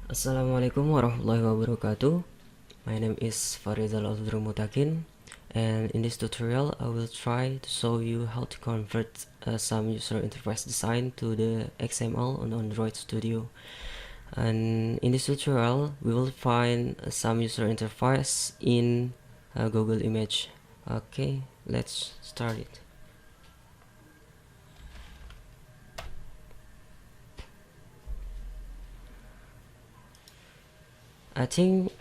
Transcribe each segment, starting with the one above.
Assalamualaikum warahmatullahi wabarakatuh. My name is Farizal Mutakin, and in this tutorial I will try to show you how to convert some user interface design to the XML on Android Studio. And in this tutorial we will find some user interface in Google Image. Okay, let's start it. I think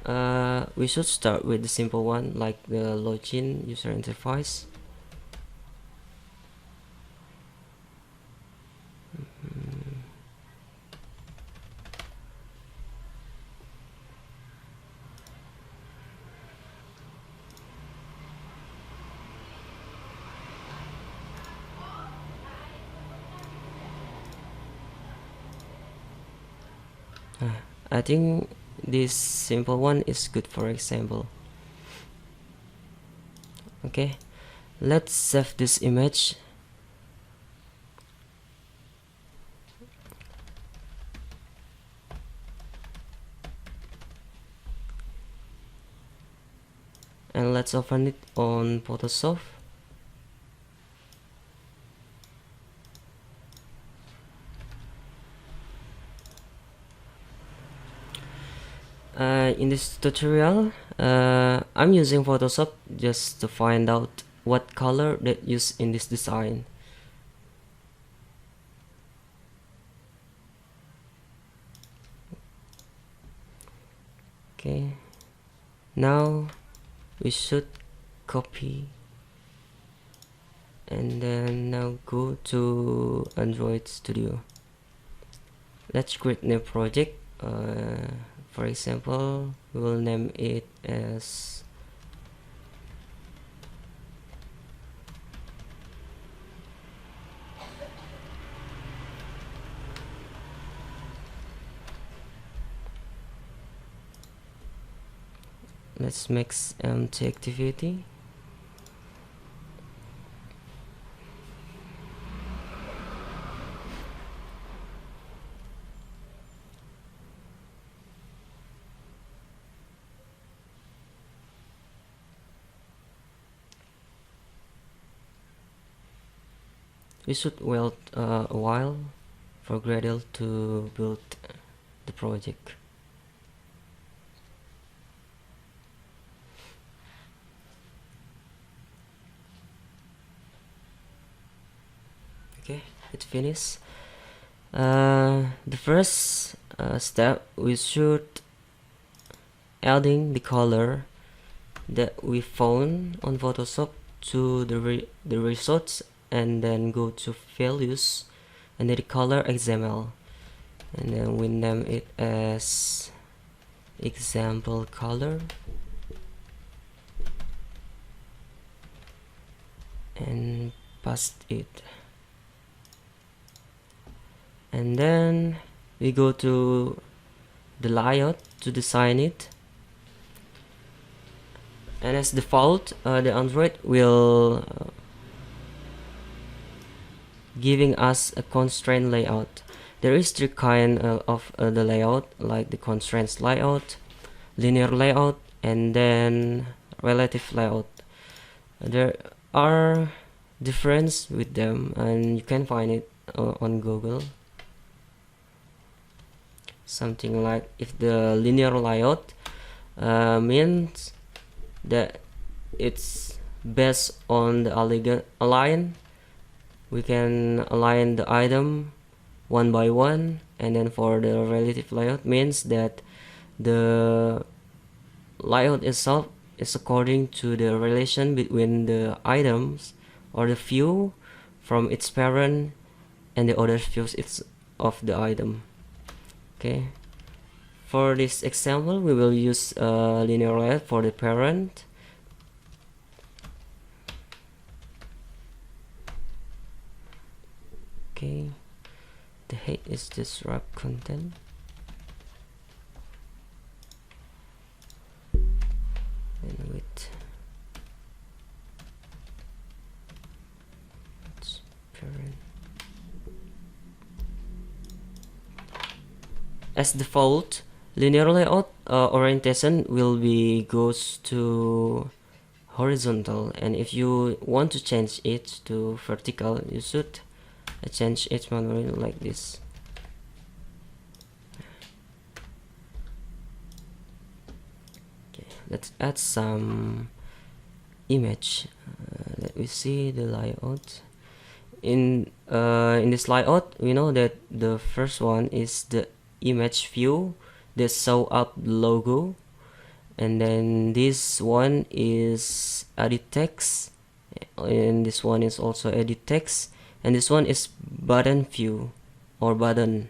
we should start with the simple one, like the login user interface. I think this simple one is good for example. Okay, let's save this image. And let's open it on Photoshop. In this tutorial, I'm using Photoshop just to find out what color that used in this design. Okay, now we should copy and then now go to Android Studio. Let's create new project. For example, we will name it as let's make empty activity. We should wait a while for Gradle to build the project. Okay, it finished. The first step, we should adding the color that we found on Photoshop to the results, and then go to values and then the color XML, and then we name it as example color, and paste it. And then we go to the layout to design it, and as default the Android will giving us a constraint layout. There is three kind of the layout, like the constraints layout, linear layout, and then relative layout. There are difference with them, and you can find it on Google. Something like, if the linear layout means that it's based on the align, we can align the item one by one. And then for the relative layout means that the layout itself is according to the relation between the items or the view from its parent and the other views of the item. Okay, for this example we will use linear layout for the parent. Okay, the head is just wrap content, and with parent. As default, linear layout orientation will be goes to horizontal, and if you want to change it to vertical, you should change it manually like this. Okay, let's add some image. Let me see the layout. In this layout, we know that the first one is the image view that show up the logo, and then this one is edit text, and this one is also edit text, and this one is button view or button,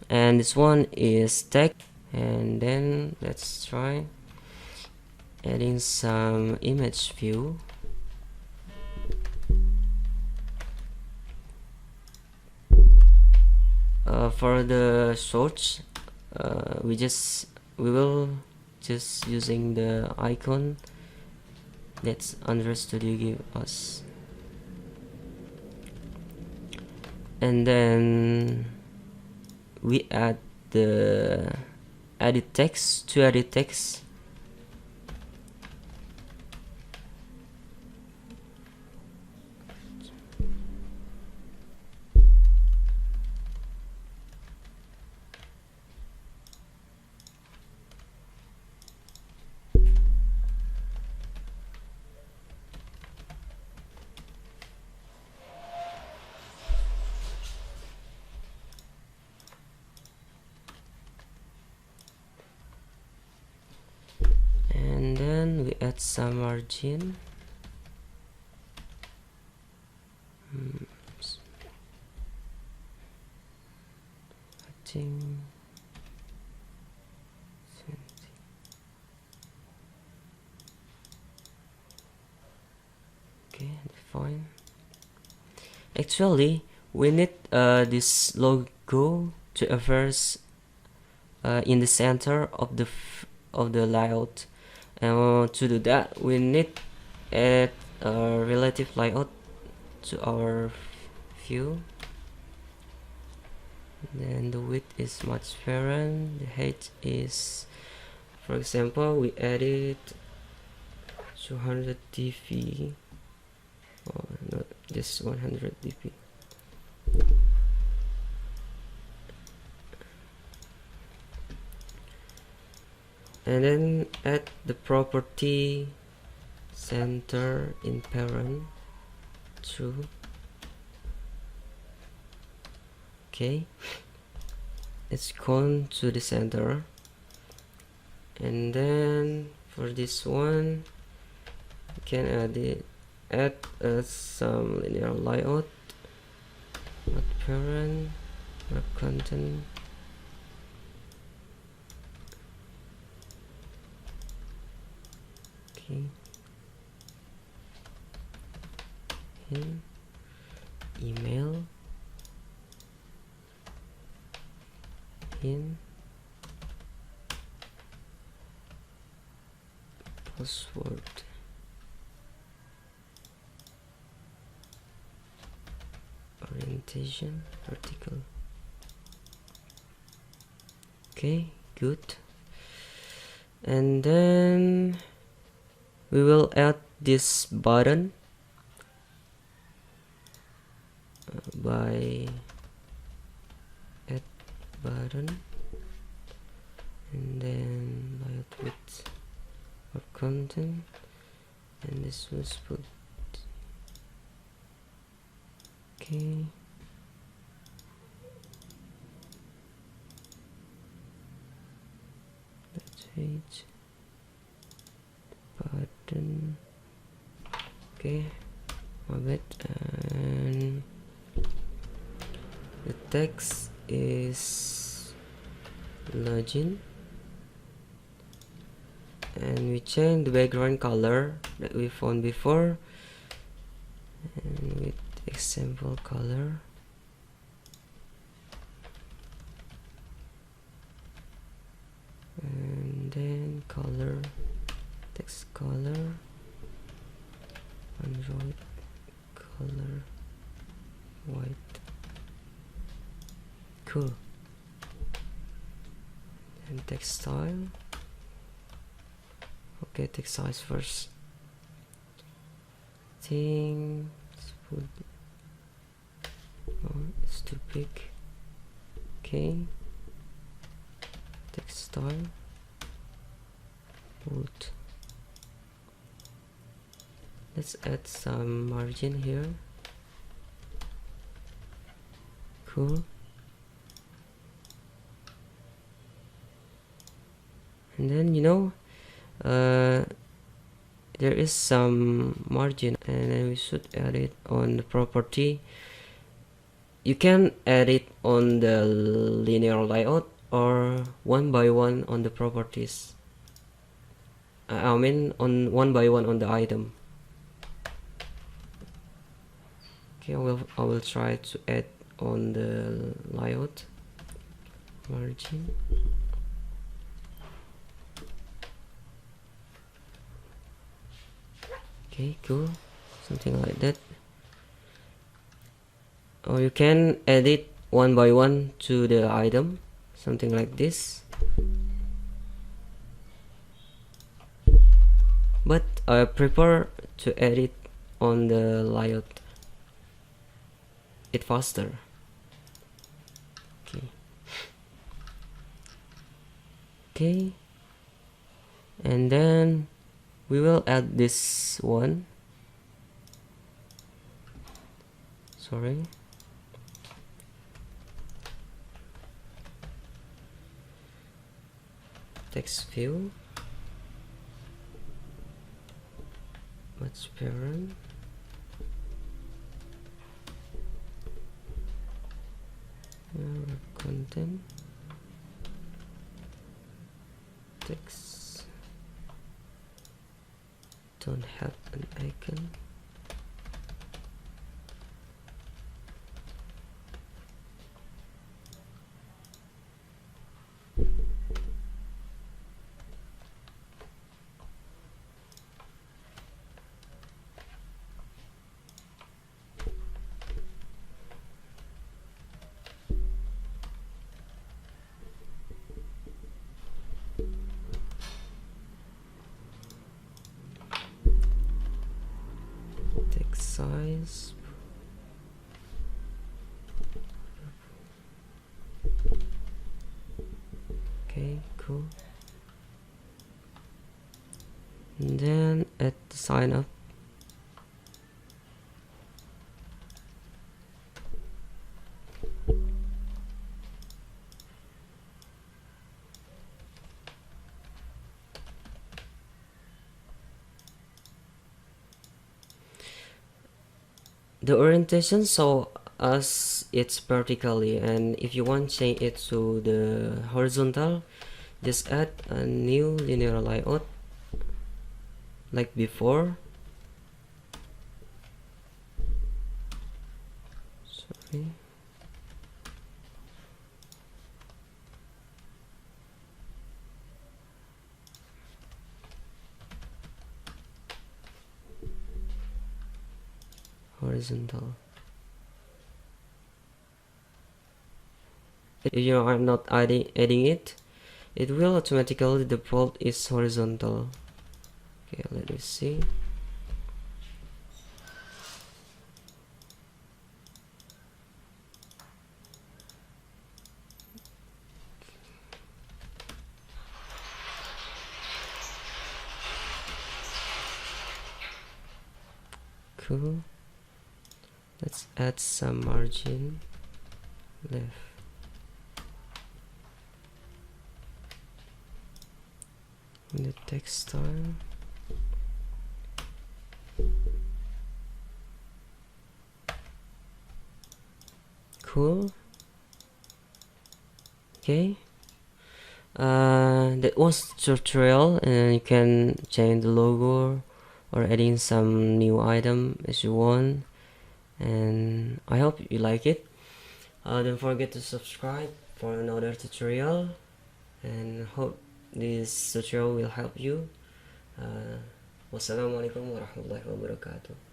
and this one is text. And then let's try adding some image view. For the search, we will just using the icon that Android Studio give us, and then we add the edit text to edit text. And then we add some margin. I think 20. Okay, fine. Actually, we need this logo to appear in the center of the layout. And to do that, we need add a relative layout to our view. Then the width is much fairer. The height is, for example, we added 200 dp. Oh, not just 100 dp. And then add the property center in parent true. Okay, it's gone to the center. And then for this one, we can add some linear layout, not parent, not content. Okay, in email, in password, orientation vertical. Okay, good. And then we will add this button by add button, and then layout width or content, and this was put. Okay, let's page button. Okay, my bad. And the text is login, and we change the background color that we found before, and with example color. And then color, text color, Android color white. Cool. and text style. Okay, text size first. Things would, oh, it's too big. Okay, text style, bold. Let's add some margin here. Cool. And then there is some margin, and then we should add it on the property. You can add it on the linear layout or one by one on the properties. I mean on one by one on the item. Okay, I will try to add on the layout margin. Okay, cool, something like that. Or you can edit one by one to the item, something like this. But I prefer to edit on the layout, it faster. Okay, and then we will add this one. Sorry. Text view, match parent, content, text, don't have an icon. Size, okay, cool. And then add the sign up. The orientation, so as it's vertically, and if you want to change it to the horizontal, just add a new linear layout like before. Sorry. Horizontal. If I'm not adding it, it will automatically default is horizontal. Okay, let me see. Cool. Let's add some margin left. In the text style. Cool. Okay. That was tutorial, and you can change the logo or adding some new item as you want, and I hope you like it. Don't forget to subscribe for another tutorial, and hope this tutorial will help you. Wassalamualaikum warahmatullahi wabarakatuh.